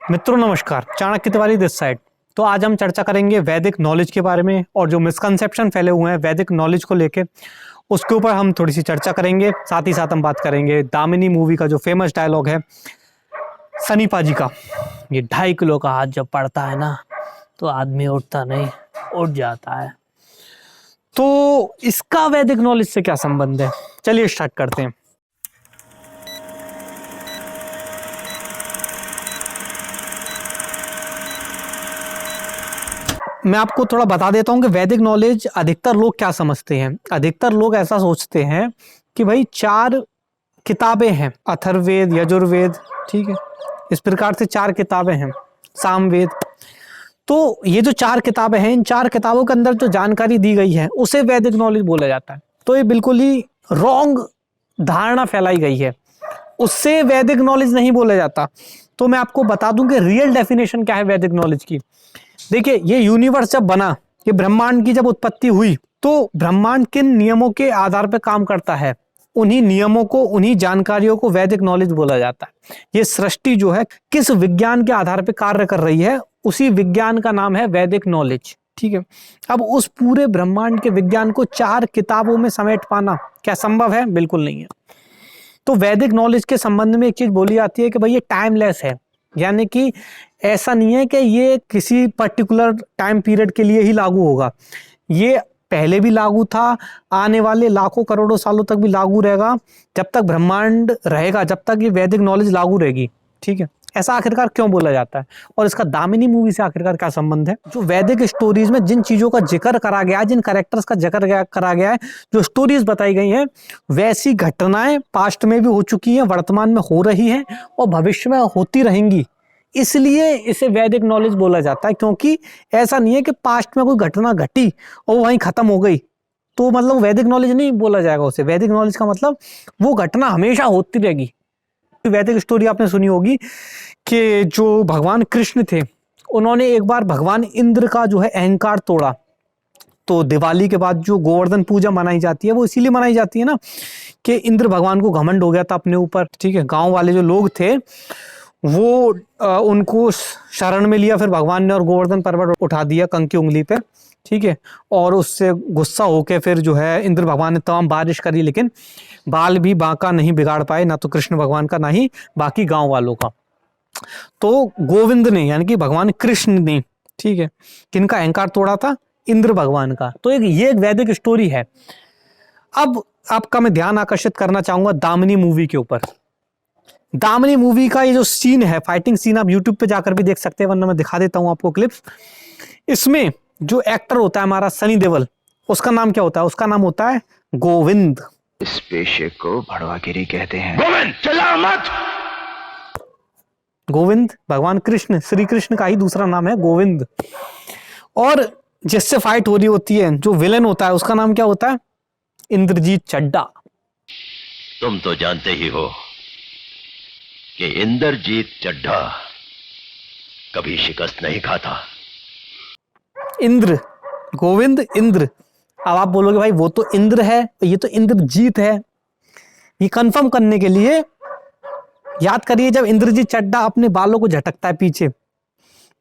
मित्रों नमस्कार, Chanakya Tiwari this side. तो आज हम चर्चा करेंगे वैदिक नॉलेज के बारे में और जो मिसकंसेप्शन फैले हुए हैं वैदिक नॉलेज को लेके उसके ऊपर हम थोड़ी सी चर्चा करेंगे। साथ ही साथ हम बात करेंगे दामिनी मूवी का जो फेमस डायलॉग है सनी पाजी का, ये 2.5 किलो का हाथ जब पड़ता है ना तो आदमी उठता नहीं, उठ जाता है। तो इसका वैदिक नॉलेज से क्या संबंध है, चलिए स्टार्ट करते हैं। मैं आपको थोड़ा बता देता हूं कि वैदिक नॉलेज अधिकतर लोग क्या समझते हैं। अधिकतर लोग ऐसा सोचते हैं कि भाई 4 किताबें हैं, अथर्ववेद, यजुर्वेद, ठीक है, इस प्रकार से 4 किताबें हैं, सामवेद। तो ये जो 4 किताबें हैं, इन 4 किताबों के अंदर जो जानकारी दी गई है उसे वैदिक नॉलेज बोला जाता है। तो ये बिल्कुल ही रॉन्ग धारणा फैलाई गई है, उससे वैदिक नॉलेज नहीं बोला जाता। तो मैं आपको बता दूं कि रियल डेफिनेशन क्या है वैदिक नॉलेज की। देखिए, ये यूनिवर्स जब बना, ये ब्रह्मांड की जब उत्पत्ति हुई, तो ब्रह्मांड किन नियमों के आधार पर काम करता है, उन्हीं नियमों को, उन्हीं जानकारियों को वैदिक नॉलेज बोला जाता है। ये सृष्टि जो है किस विज्ञान के आधार पर कार्य कर रही है, उसी विज्ञान का नाम है वैदिक नॉलेज, ठीक है। अब उस पूरे ब्रह्मांड के विज्ञान को 4 किताबों में समेट पाना क्या संभव है? बिल्कुल नहीं है। तो वैदिक नॉलेज के संबंध में एक चीज बोली जाती है कि भाई ये टाइमलेस है, यानी कि ऐसा नहीं है कि ये किसी पर्टिकुलर टाइम पीरियड के लिए ही लागू होगा। ये पहले भी लागू था, आने वाले लाखों करोड़ों सालों तक भी लागू रहेगा। जब तक ब्रह्मांड रहेगा, जब तक ये वैदिक नॉलेज लागू रहेगी, ठीक है। ऐसा आखिरकार क्यों बोला जाता है और इसका दामिनी मूवी से आखिरकार क्या संबंध है? जो वैदिक स्टोरीज में जिन चीजों का जिक्र करा गया है, जिन कैरेक्टर्स का जिक्र करा गया है, जो स्टोरीज बताई गई हैं, वैसी घटनाएं पास्ट में भी हो चुकी हैं, वर्तमान में हो रही हैं और भविष्य में होती रहेंगी। इसलिए इसे वैदिक नॉलेज बोला जाता है, क्योंकि ऐसा नहीं है कि पास्ट में कोई घटना घटी और वहीं खत्म हो गई तो मतलब वैदिक नॉलेज नहीं बोला जाएगा उसे। वैदिक नॉलेज का मतलब वो घटना हमेशा होती रहेगी। वैदिक स्टोरी आपने सुनी होगी कि जो भगवान कृष्ण थे, उन्होंने एक बार भगवान इंद्र का जो है अहंकार तोड़ा। तो दिवाली के बाद जो गोवर्धन पूजा मनाई जाती है वो इसीलिए मनाई जाती है ना कि इंद्र भगवान को घमंड हो गया था अपने ऊपर, ठीक है। गांव वाले जो लोग थे वो उनको शरण में लिया, फिर भगवान ने और गोवर्धन पर्वत उठा दिया कंक की उंगली पे, ठीक है। और उससे गुस्सा होके फिर जो है इंद्र भगवान ने तमाम बारिश करी, लेकिन बाल भी बांका नहीं बिगाड़ पाए, ना तो कृष्ण भगवान का ना ही बाकी गांव वालों का। तो गोविंद ने यानी कि भगवान कृष्ण ने, ठीक है, किनका अहंकार तोड़ा था? इंद्र भगवान का। तो ये एक वैदिक स्टोरी है। अब आपका मैं ध्यान आकर्षित करना चाहूंगा दामिनी मूवी के ऊपर। दामिनी मूवी का ये जो सीन है, फाइटिंग सीन, आप यूट्यूब पे जाकर भी देख सकते हैं, वरना मैं दिखा देता हूं आपको क्लिप्स। इसमें जो एक्टर होता है हमारा सनी देओल, उसका नाम क्या होता है? उसका नाम होता है गोविंद। इस पेशे को भड़वागिरी कहते हैं। गोविंद चिल्ला मत। गोविंद भगवान कृष्ण, श्री कृष्ण का ही दूसरा नाम है गोविंद। और जिससे फाइट हो रही होती है, जो विलेन होता है उसका नाम क्या होता है? इंद्रजीत चड्ढा। तुम तो जानते ही हो कि इंद्रजीत चड्ढा कभी शिकस्त नहीं खाता। इंद्र, गोविंद, इंद्र। अब आप बोलोगे भाई वो तो इंद्र है, ये तो इंद्रजीत है। ये कंफर्म करने के लिए याद करिए, जब इंद्रजीत चड्ढा अपने बालों को झटकता है पीछे,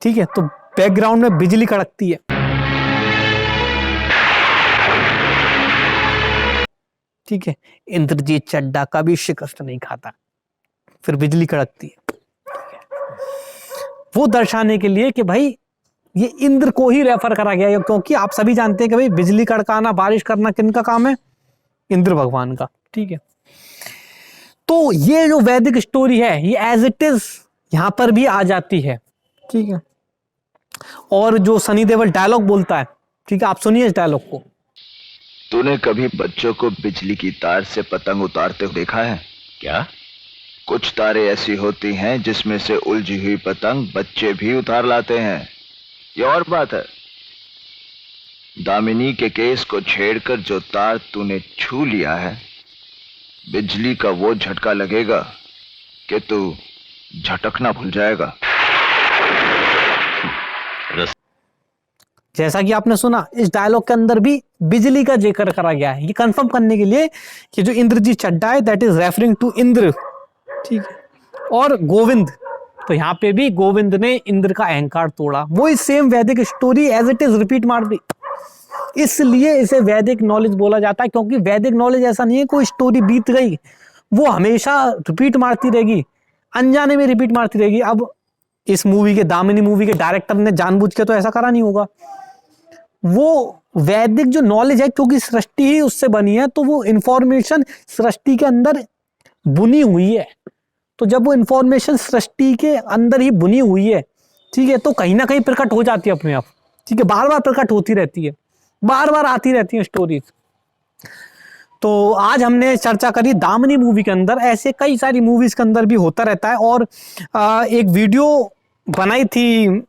ठीक है, तो बैकग्राउंड में बिजली कड़कती है, ठीक है। इंद्रजीत चड्ढा कभी शिकस्त नहीं खाता, फिर बिजली कड़कती है। वो दर्शाने के लिए कि भाई ये इंद्र को ही रेफर करा गया है, क्योंकि आप सभी जानते हैं कि भाई बिजली कड़काना, बारिश करना किनका काम है? इंद्र भगवान का, ठीक है। तो ये जो वैदिक स्टोरी है ये एज इट इज यहां पर भी आ जाती है, ठीक है। और जो सनी देओल डायलॉग बोलता है, ठीक है, आप सुनिए इस डायलॉग को। तूने कभी बच्चों को बिजली की तार से पतंग उतारते हुए देखा है क्या? कुछ तारें ऐसी होती हैं जिसमें से उलझी हुई पतंग बच्चे भी उतार लाते हैं। ये और बात है, दामिनी के केस को छेड़कर जो तार तूने छू लिया है, बिजली का वो झटका लगेगा कि तू झटकना भूल जाएगा। जैसा कि आपने सुना, इस डायलॉग के अंदर भी बिजली का जिक्र करा गया है, ये कंफर्म करने के लिए कि जो इंद्रजीत चड्ढा है that is referring to Indra, ठीक है। और गोविंद तो यहाँ पे भी गोविंद ने इंद्र का अहंकार तोड़ा, वही same Vedic story as it is repeat मार दी। इसलिए इसे वैदिक नॉलेज बोला जाता है, क्योंकि वैदिक नॉलेज ऐसा नहीं है कोई स्टोरी बीत गई, वो हमेशा रिपीट मारती रहेगी, अनजाने में रिपीट मारती रहेगी। अब इस मूवी के, दामिनी मूवी के डायरेक्टर ने जानबूझ के तो ऐसा करा नहीं होगा। वो वैदिक जो नॉलेज है, क्योंकि सृष्टि ही उससे बनी है, तो वो इंफॉर्मेशन सृष्टि के अंदर बुनी हुई है। तो जब वो इंफॉर्मेशन सृष्टि के अंदर ही बुनी हुई है, ठीक है, तो कहीं ना कहीं प्रकट हो जाती है अपने आप, ठीक है, बार बार प्रकट होती रहती है, बार बार आती रहती है स्टोरीज। तो आज हमने चर्चा करी दामिनी मूवी के अंदर, ऐसे कई सारी मूवीज के अंदर भी होता रहता है। और एक वीडियो बनाई थी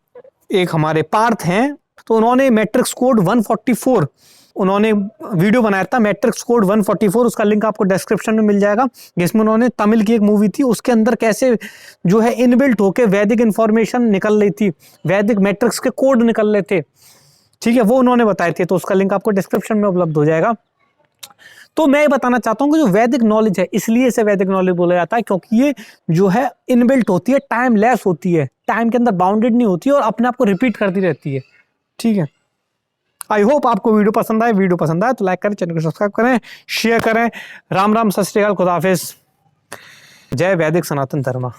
एक हमारे पार्थ हैं, तो उन्होंने मैट्रिक्स कोड 144 उन्होंने वीडियो बनाया था, मैट्रिक्स कोड 144, उसका लिंक आपको डिस्क्रिप्शन में मिल जाएगा, जिसमें उन्होंने तमिल की एक मूवी थी, उसके अंदर कैसे जो है इनबिल्ट होके वैदिक इंफॉर्मेशन निकल रही थी, वैदिक मैट्रिक्स के कोड निकल रहे थे, ठीक है, वो उन्होंने बताए थे। तो उसका लिंक आपको डिस्क्रिप्शन में उपलब्ध हो जाएगा। तो मैं ये बताना चाहता हूँ कि जो वैदिक नॉलेज है, इसलिए इसे वैदिक नॉलेज बोला जाता है, क्योंकि ये जो है इनबिल्ट होती है, टाइम लेस होती है, टाइम के अंदर बाउंडेड नहीं होती है और अपने आप को रिपीट करती रहती है, ठीक है। आई होप आपको वीडियो पसंद आए। वीडियो पसंद आए तो लाइक करें, चैनल को सब्सक्राइब करें, शेयर करें। राम राम, सत श्री अकाल, खुदा हाफिज, जय वैदिक सनातन धर्म।